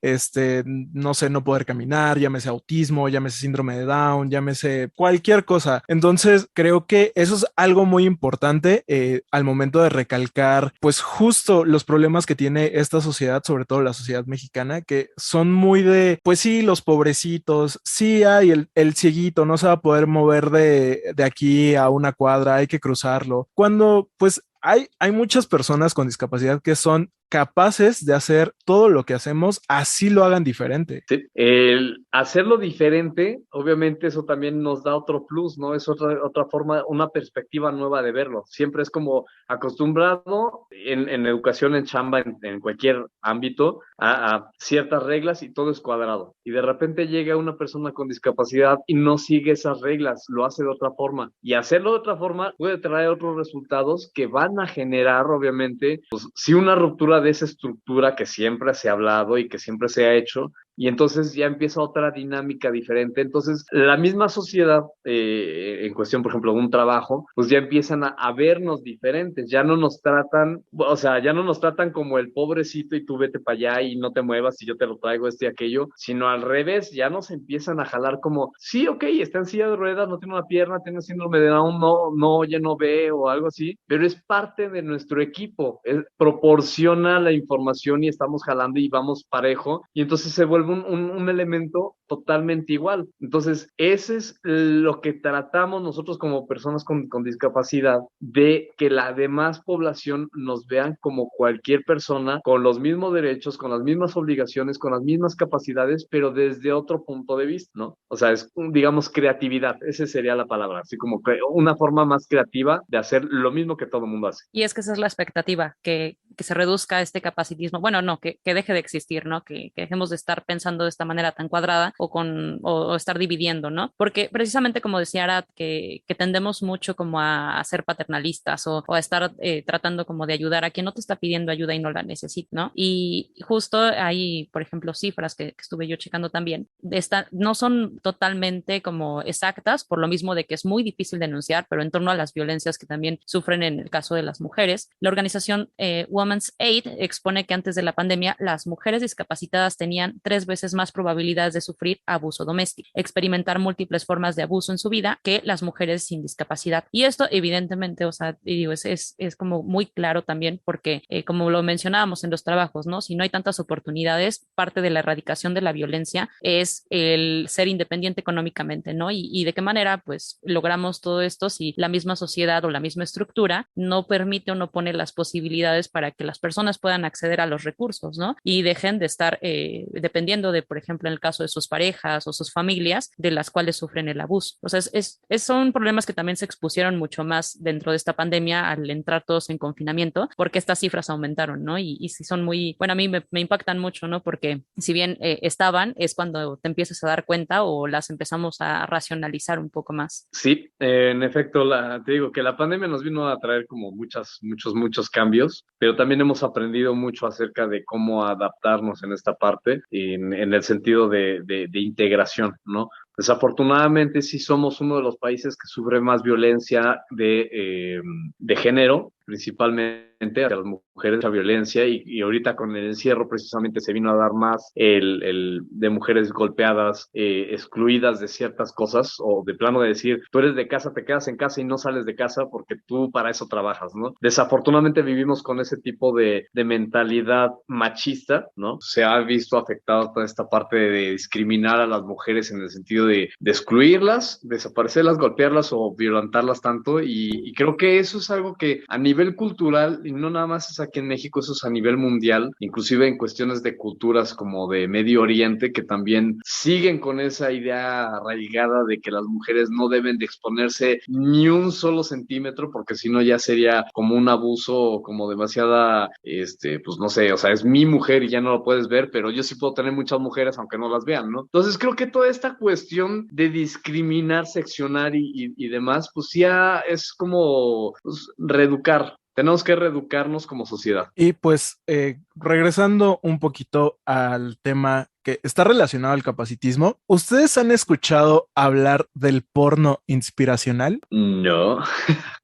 no sé, no poder caminar, llámese autismo, llámese síndrome de Down, llámese cualquier cosa. Entonces, creo que eso es algo muy importante al momento de recalcar, pues justo los problemas que tiene esta sociedad, sobre todo la sociedad mexicana, que son muy pues sí, los pobrecitos, sí hay el cieguito, no se va a poder mover de aquí a una cuadra, hay que cruzarlo. Cuando, pues, hay muchas personas con discapacidad que son capaces de hacer todo lo que hacemos, así lo hagan diferente.
Sí, el hacerlo diferente, obviamente eso también nos da otro plus, ¿no? Es otra forma, una perspectiva nueva de verlo. Siempre es como acostumbrado en educación, en chamba, en cualquier ámbito, a ciertas reglas y todo es cuadrado. Y de repente llega una persona con discapacidad y no sigue esas reglas, lo hace de otra forma. Y hacerlo de otra forma puede traer otros resultados que van a generar, obviamente, pues sí, una ruptura de esa estructura que siempre se ha hablado y que siempre se ha hecho, y entonces ya empieza otra dinámica diferente. Entonces, la misma sociedad, en cuestión, por ejemplo, de un trabajo, pues ya empiezan a vernos diferentes, ya no nos tratan, o sea, ya no nos tratan como el pobrecito y tú vete para allá y no te muevas y yo te lo traigo y aquello, sino al revés, ya nos empiezan a jalar como, sí, ok, está en silla de ruedas, no tiene una pierna, tiene síndrome de Down, no oye, no ve o algo así, pero es parte de nuestro equipo, proporciona la información y estamos jalando y vamos parejo, y entonces se vuelve un elemento totalmente igual. Entonces, ese es lo que tratamos nosotros como personas con discapacidad, de que la demás población nos vean como cualquier persona, con los mismos derechos, con las mismas obligaciones, con las mismas capacidades, pero desde otro punto de vista, ¿no? O sea, es, digamos, creatividad, esa sería la palabra, así como una forma más creativa de hacer lo mismo que todo el mundo hace.
Y es que esa es la expectativa, que se reduzca este capacitismo. Bueno, no, que deje de existir, ¿no? Que dejemos de estar pensando de esta manera tan cuadrada o estar dividiendo, ¿no? Porque precisamente como decía Arad, que tendemos mucho como a ser paternalistas o a estar tratando como de ayudar a quien no te está pidiendo ayuda y no la necesita, ¿no? Y justo hay, por ejemplo, cifras que estuve yo checando también, no son totalmente como exactas, por lo mismo de que es muy difícil denunciar, pero en torno a las violencias que también sufren en el caso de las mujeres, la organización Women's Aid expone que antes de la pandemia las mujeres discapacitadas tenían 3 veces más probabilidades de sufrir abuso doméstico, experimentar múltiples formas de abuso en su vida que las mujeres sin discapacidad. Y esto evidentemente, o sea, digo, es como muy claro también porque como lo mencionábamos en los trabajos, ¿no? Si no hay tantas oportunidades, parte de la erradicación de la violencia es el ser independiente económicamente, ¿no? Y de qué manera pues logramos todo esto si la misma sociedad o la misma estructura no permite o no pone las posibilidades para que las personas puedan acceder a los recursos, ¿no? Y dejen de estar dependiendo de, por ejemplo, en el caso de sus parejas o sus familias, de las cuales sufren el abuso. O sea, son problemas que también se expusieron mucho más dentro de esta pandemia al entrar todos en confinamiento, porque estas cifras aumentaron, ¿no? Y sí son muy, bueno, a mí me impactan mucho, ¿no? Porque si bien estaban, es cuando te empiezas a dar cuenta o las empezamos a racionalizar un poco más.
Sí, en efecto, te digo que la pandemia nos vino a traer como muchos cambios, pero también hemos aprendido mucho acerca de cómo adaptarnos en esta parte, en el sentido de integración, ¿no? Desafortunadamente sí somos uno de los países que sufre más violencia de género, principalmente hacia las mujeres, la violencia, y ahorita con el encierro precisamente se vino a dar más el de mujeres golpeadas, excluidas de ciertas cosas, o de plano de decir, tú eres de casa, te quedas en casa y no sales de casa porque tú para eso trabajas, ¿no? Desafortunadamente vivimos con ese tipo de mentalidad machista, ¿no? Se ha visto afectado toda esta parte de discriminar a las mujeres en el sentido de excluirlas, desaparecerlas, golpearlas o violentarlas tanto, y creo que eso es algo que a nivel cultural, y no nada más es aquí en México, eso es a nivel mundial, inclusive en cuestiones de culturas como de Medio Oriente, que también siguen con esa idea arraigada de que las mujeres no deben de exponerse ni un solo centímetro, porque si no ya sería como un abuso, como demasiada, pues no sé, o sea, es mi mujer y ya no lo puedes ver, pero yo sí puedo tener muchas mujeres aunque no las vean, ¿no? Entonces creo que toda esta cuestión de discriminar, seccionar y demás, pues ya es como pues, reeducar. Tenemos que reeducarnos como sociedad.
Y pues regresando un poquito al tema que está relacionado al capacitismo, ¿ustedes han escuchado hablar del porno inspiracional?
No.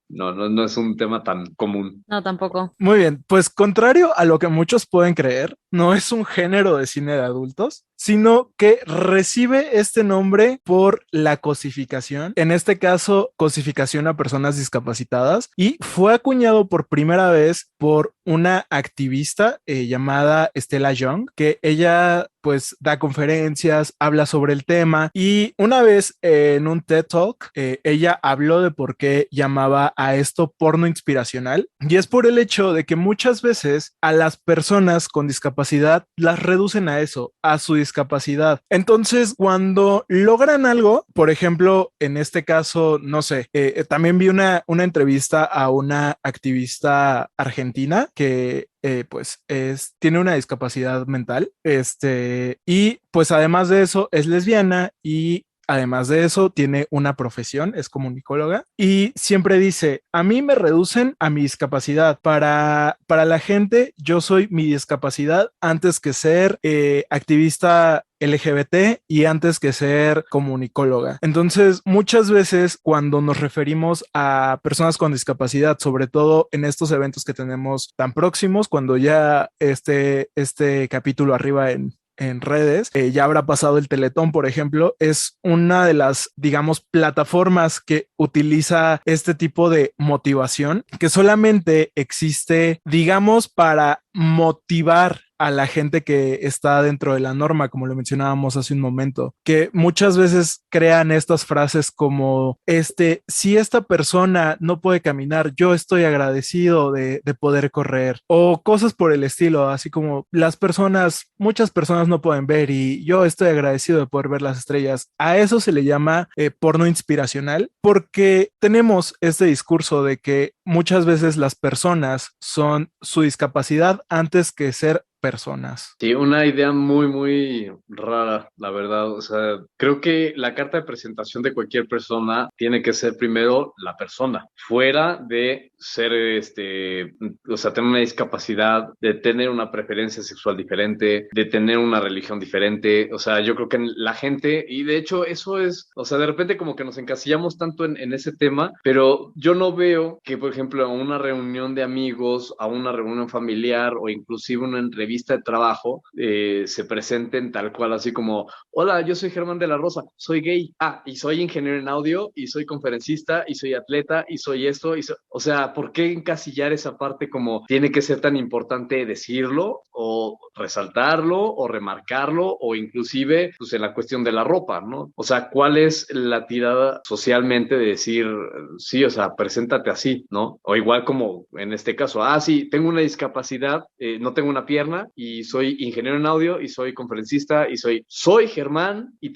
No es un tema tan común.
No, tampoco.
Muy bien, pues contrario a lo que muchos pueden creer, no es un género de cine de adultos, sino que recibe este nombre por la cosificación, en este caso cosificación a personas discapacitadas, y fue acuñado por primera vez por una activista llamada Stella Young, que ella pues da conferencias, habla sobre el tema, y una vez en un TED Talk, ella habló de por qué llamaba a esto porno inspiracional, y es por el hecho de que muchas veces a las personas con discapacidad las reducen a eso, a su discapacidad. Entonces, cuando logran algo, por ejemplo, en este caso, no sé, también vi una entrevista a una activista argentina que pues tiene una discapacidad mental, y pues además de eso es lesbiana y además de eso, tiene una profesión, es comunicóloga, y siempre dice, a mí me reducen a mi discapacidad. Para la gente, yo soy mi discapacidad antes que ser activista LGBT y antes que ser comunicóloga. Entonces, muchas veces cuando nos referimos a personas con discapacidad, sobre todo en estos eventos que tenemos tan próximos, cuando ya este capítulo arriba en redes, ya habrá pasado el Teletón, por ejemplo, es una de las, digamos, plataformas que utiliza este tipo de motivación, que solamente existe, digamos, para motivar a la gente que está dentro de la norma, como lo mencionábamos hace un momento, que muchas veces crean estas frases como, si esta persona no puede caminar, yo estoy agradecido de poder correr, o cosas por el estilo, así como muchas personas no pueden ver y yo estoy agradecido de poder ver las estrellas. A eso se le llama porno inspiracional, porque tenemos este discurso de que muchas veces las personas son su discapacidad antes que ser personas.
Sí, una idea muy, muy rara, la verdad. O sea, creo que la carta de presentación de cualquier persona tiene que ser primero la persona, fuera de ser, o sea, tener una discapacidad, de tener una preferencia sexual diferente, de tener una religión diferente. O sea, yo creo que la gente, y de hecho eso es, o sea, de repente como que nos encasillamos tanto en ese tema, pero yo no veo que, por ejemplo, a una reunión de amigos, a una reunión familiar o inclusive una entrevista de trabajo se presenten tal cual, así como, hola, yo soy Germán de la Rosa, soy gay, y soy ingeniero en audio, y soy conferencista, y soy atleta, y soy esto, o sea, ¿por qué encasillar esa parte como tiene que ser tan importante decirlo, o resaltarlo, o remarcarlo, o inclusive, pues en la cuestión de la ropa, ¿no? O sea, ¿cuál es la tirada socialmente de decir, sí, o sea, preséntate así, ¿no? O igual como en este caso, sí, tengo una discapacidad, no tengo una pierna, y soy ingeniero en audio y soy conferencista y soy Germán y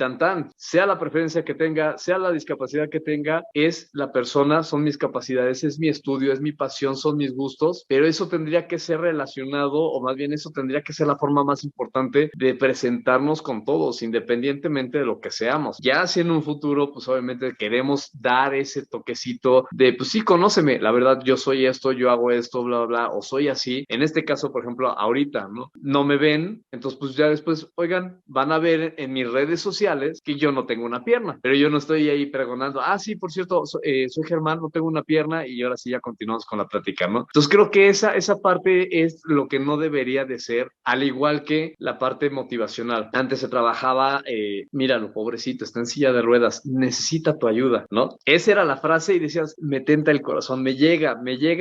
sea la preferencia que tenga, sea la discapacidad que tenga, es la persona, son mis capacidades, es mi estudio, es mi pasión, son mis gustos, pero eso tendría que ser relacionado, o más bien eso tendría que ser la forma más importante de presentarnos con todos, independientemente de lo que seamos. Ya si en un futuro, pues obviamente queremos dar ese toquecito de, pues sí, conóceme, la verdad, yo soy esto, yo hago esto, bla, bla, bla, o soy así. En este caso, por ejemplo, ahorita, ¿no? No me ven, entonces pues ya después, oigan, van a ver en mis redes sociales que yo no tengo una pierna, pero yo no estoy ahí pregonando, sí, por cierto, soy Germán, no tengo una pierna, y ahora sí ya continuamos con la plática, ¿no? Entonces creo que esa parte es lo que no debería de ser, al igual que la parte motivacional. Antes se trabajaba, míralo, pobrecito, está en silla de ruedas, necesita tu ayuda, ¿no? Esa era la frase y decías, me tenta el corazón, me llega,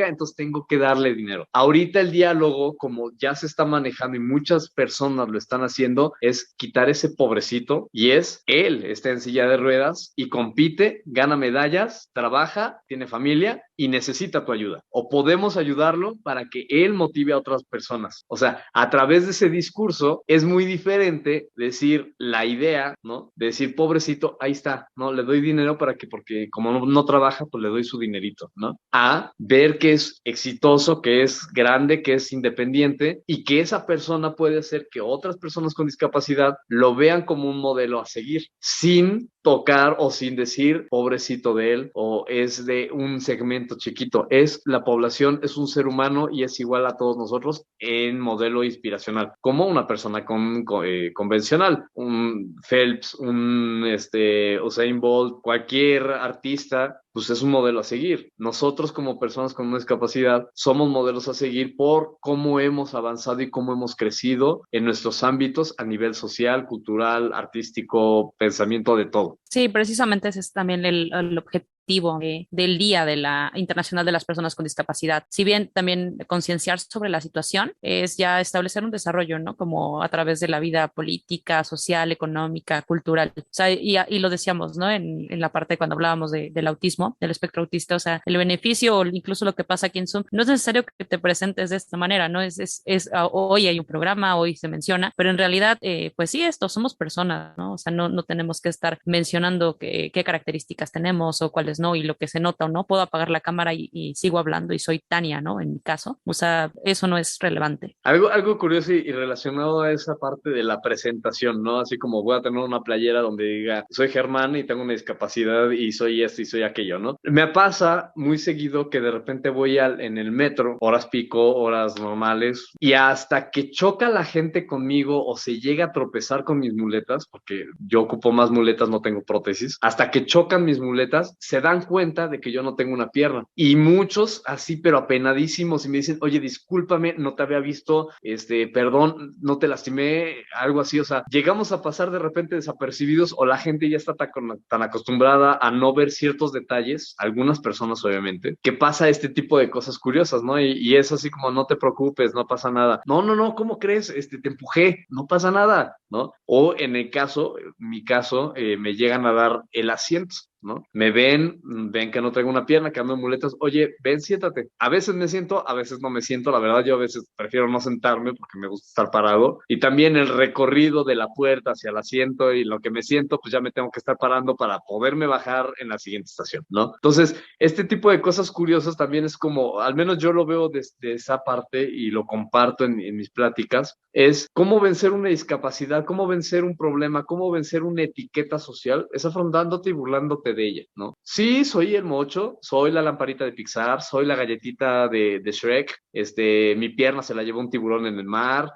entonces tengo que darle dinero. Ahorita el diálogo, como ya se está manejando y muchas personas lo están haciendo, es quitar ese pobrecito, y es él está en silla de ruedas y compite, gana medallas, trabaja, tiene familia y necesita tu ayuda. O podemos ayudarlo para que él motive a otras personas. O sea, a través de ese discurso es muy diferente decir la idea, ¿no? De decir, pobrecito, ahí está, ¿no? Le doy dinero porque como no trabaja, pues le doy su dinerito, ¿no? A ver que es exitoso, que es grande, que es independiente, y que esa persona puede hacer que otras personas con discapacidad lo vean como un modelo a seguir, sin tocar o sin decir pobrecito de él o es de un segmento chiquito. Es la población, es un ser humano y es igual a todos nosotros en modelo inspiracional, como una persona convencional, un Phelps, un Usain Bolt, cualquier artista, pues es un modelo a seguir. Nosotros como personas con una discapacidad somos modelos a seguir por cómo hemos avanzado y cómo hemos crecido en nuestros ámbitos a nivel social, cultural, artístico, pensamiento, de todo.
Sí, precisamente ese es también el objetivo del Día de la Internacional de las Personas con Discapacidad. Si bien también concienciar sobre la situación es ya establecer un desarrollo, ¿no? Como a través de la vida política, social, económica, cultural. O sea, y lo decíamos, ¿no? En la parte cuando hablábamos del autismo, del espectro autista, o sea, el beneficio o incluso lo que pasa aquí en Zoom, no es necesario que te presentes de esta manera, ¿no? Hoy hay un programa, hoy se menciona, pero en realidad, pues sí, somos personas, ¿no? O sea, no tenemos que estar mencionando qué características tenemos o cuáles no, y lo que se nota o no. Puedo apagar la cámara y sigo hablando y soy Tania, ¿no? En mi caso. O sea, eso no es relevante.
Algo curioso y relacionado a esa parte de la presentación, ¿no? Así como voy a tener una playera donde diga, soy Germán y tengo una discapacidad y soy esto y soy aquello, ¿no? Me pasa muy seguido que de repente voy en el metro, horas pico, horas normales, y hasta que choca la gente conmigo o se llega a tropezar con mis muletas, porque yo ocupo más muletas, no tengo prótesis, hasta que chocan mis muletas, se dan cuenta de que yo no tengo una pierna. Y muchos así, pero apenadísimos, y me dicen, oye, discúlpame, no te había visto, perdón, no te lastimé, algo así. O sea, llegamos a pasar de repente desapercibidos, o la gente ya está tan acostumbrada a no ver ciertos detalles, algunas personas obviamente, que pasa este tipo de cosas curiosas, ¿no? Y es así como, no te preocupes, no pasa nada. No, ¿cómo crees? Te empujé, no pasa nada, ¿no? O en mi caso, me llegan a dar el asiento, ¿no? Me ven que no traigo una pierna, que ando en muletas, oye, ven, siéntate. A veces me siento, a veces no me siento, la verdad yo a veces prefiero no sentarme porque me gusta estar parado, y también el recorrido de la puerta hacia el asiento y lo que me siento, pues ya me tengo que estar parando para poderme bajar en la siguiente estación, ¿no? Entonces, este tipo de cosas curiosas también es como, al menos yo lo veo desde esa parte y lo comparto en mis pláticas, es cómo vencer una discapacidad, cómo vencer un problema, cómo vencer una etiqueta social, es afrontándote y burlándote de ella, ¿no? Sí, soy el mocho, soy la lamparita de Pixar, soy la galletita de Shrek, mi pierna se la llevó un tiburón en el mar,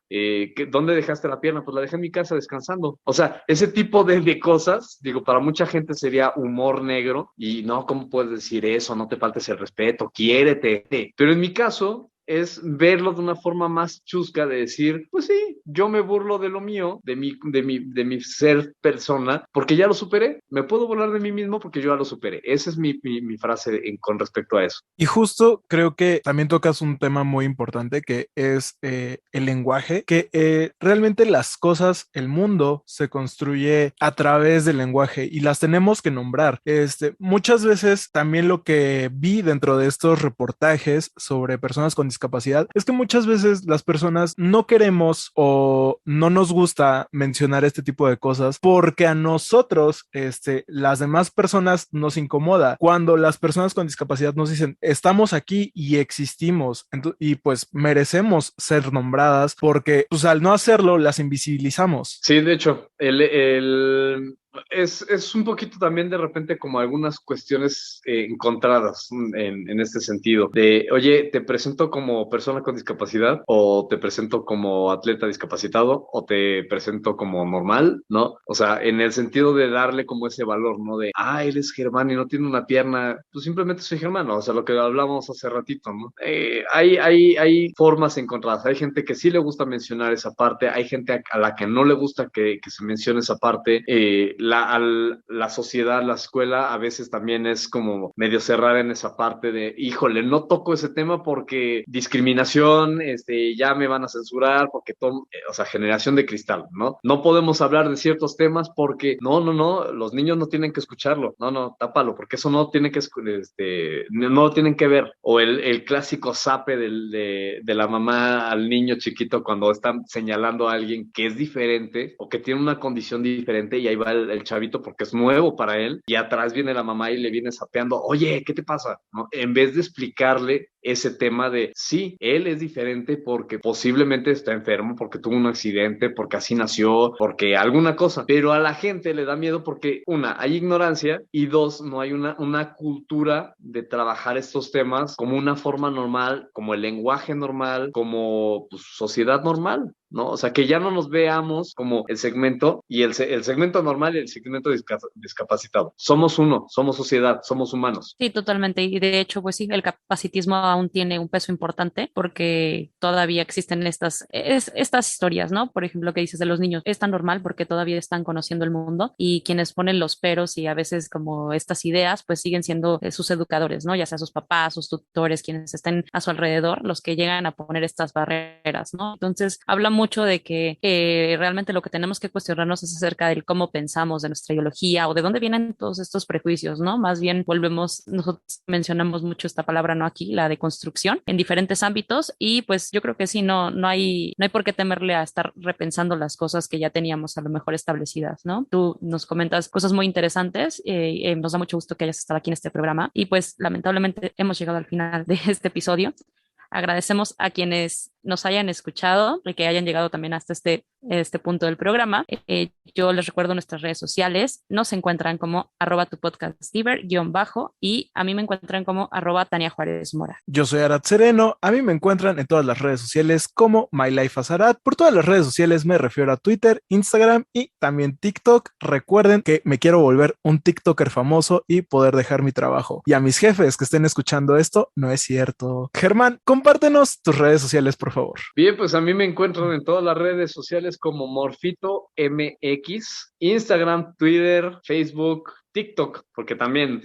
¿dónde dejaste la pierna? Pues la dejé en mi casa descansando. O sea, ese tipo de cosas, digo, para mucha gente sería humor negro, y no, ¿cómo puedes decir eso? No te faltes el respeto, quiérete. Pero en mi caso es verlo de una forma más chusca, de decir, pues sí, yo me burlo de lo mío, de mi ser persona, porque ya lo superé. Me puedo burlar de mí mismo porque yo ya lo superé. Esa es mi frase con respecto a eso.
Y justo creo que también tocas un tema muy importante, que es el lenguaje, que realmente las cosas, el mundo se construye a través del lenguaje y las tenemos que nombrar. Muchas veces también lo que vi dentro de estos reportajes sobre personas con discapacidad es que muchas veces las personas no queremos o no nos gusta mencionar este tipo de cosas porque a nosotros, las demás personas nos incomoda cuando las personas con discapacidad nos dicen, estamos aquí y existimos, y pues merecemos ser nombradas, porque pues al no hacerlo las invisibilizamos.
Sí, de hecho, Es un poquito también de repente como algunas cuestiones encontradas en este sentido. De, oye, te presento como persona con discapacidad, o te presento como atleta discapacitado, o te presento como normal, ¿no? O sea, en el sentido de darle como ese valor, ¿no? De, él es Germán y no tiene una pierna, pues simplemente soy Germán, ¿no? O sea, lo que hablamos hace ratito, ¿no? Hay formas encontradas. Hay gente que sí le gusta mencionar esa parte, hay gente a la que no le gusta que se mencione esa parte. La sociedad, la escuela, a veces también es como medio cerrar en esa parte de, híjole, no toco ese tema porque discriminación, ya me van a censurar, porque o sea, generación de cristal, ¿no? No podemos hablar de ciertos temas porque, no, los niños no tienen que escucharlo, no, tápalo, porque eso no tiene que, no lo tienen que ver. O el clásico zape de la mamá al niño chiquito cuando están señalando a alguien que es diferente o que tiene una condición diferente, y ahí va el chavito porque es nuevo para él, y atrás viene la mamá y le viene sapeando, oye, ¿qué te pasa? ¿No? En vez de explicarle ese tema de, sí, él es diferente porque posiblemente está enfermo, porque tuvo un accidente, porque así nació, porque alguna cosa, pero a la gente le da miedo porque, una, hay ignorancia, y dos, no hay una cultura de trabajar estos temas como una forma normal, como el lenguaje normal, como pues, sociedad normal, ¿no? O sea, que ya no nos veamos como el segmento, y el segmento normal y el segmento discapacitado. Somos uno, somos sociedad, somos humanos.
Sí, totalmente. Y de hecho, pues sí, el capacitismo aún tiene un peso importante porque todavía existen estas historias, ¿no? Por ejemplo, que dices de los niños, es tan normal porque todavía están conociendo el mundo, y quienes ponen los peros y a veces como estas ideas, pues siguen siendo sus educadores, ¿no? Ya sea sus papás, sus tutores, quienes estén a su alrededor, los que llegan a poner estas barreras, ¿no? Entonces, habla mucho de que realmente lo que tenemos que cuestionarnos es acerca del cómo pensamos, de nuestra ideología o de dónde vienen todos estos prejuicios, ¿no? Más bien nosotros mencionamos mucho esta palabra, ¿no? Aquí, la de construcción en diferentes ámbitos, y pues yo creo que sí, no hay por qué temerle a estar repensando las cosas que ya teníamos a lo mejor establecidas, ¿no? Tú nos comentas cosas muy interesantes, nos da mucho gusto que hayas estado aquí en este programa, y pues lamentablemente hemos llegado al final de este episodio. Agradecemos a quienes nos hayan escuchado y que hayan llegado también hasta este punto del programa. Yo les recuerdo nuestras redes sociales. Nos encuentran como @tupodcastdiver_ y a mí me encuentran como @Tania Juárez Mora.
Yo soy Arat Sereno. A mí me encuentran en todas las redes sociales como MyLifeAsArat. Por todas las redes sociales me refiero a Twitter, Instagram y también TikTok. Recuerden que me quiero volver un TikToker famoso y poder dejar mi trabajo. Y a mis jefes que estén escuchando esto, no es cierto. Germán, compártenos tus redes sociales, por favor.
Bien, pues a mí me encuentran en todas las redes sociales como Morfito MX, Instagram, Twitter, Facebook, TikTok, porque también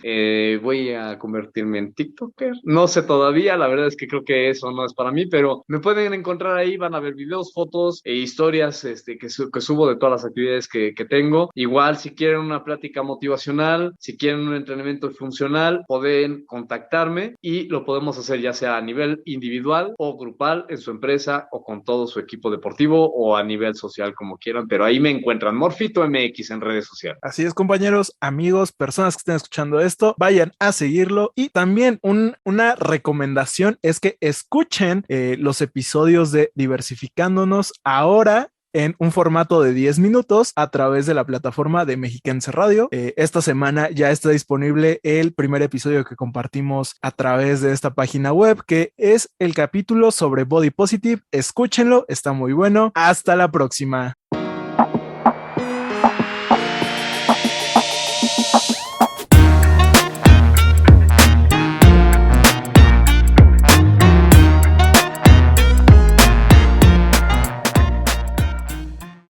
voy a convertirme en TikToker. No sé todavía, la verdad es que creo que eso no es para mí, pero me pueden encontrar ahí, van a ver videos, fotos e historias que subo de todas las actividades que tengo. Igual, si quieren una plática motivacional, si quieren un entrenamiento funcional, pueden contactarme y lo podemos hacer ya sea a nivel individual o grupal en su empresa o con todo su equipo deportivo o a nivel social, como quieran, pero ahí me encuentran, Morfito MX en redes sociales.
Así es, compañeros, amigos, personas que estén escuchando esto, vayan a seguirlo. Y también una recomendación es que escuchen los episodios de Diversificándonos ahora en un formato de 10 minutos a través de la plataforma de Mexiquense Radio. Esta semana ya está disponible el primer episodio que compartimos a través de esta página web, que es el capítulo sobre Body Positive. Escúchenlo, está muy bueno. Hasta la próxima.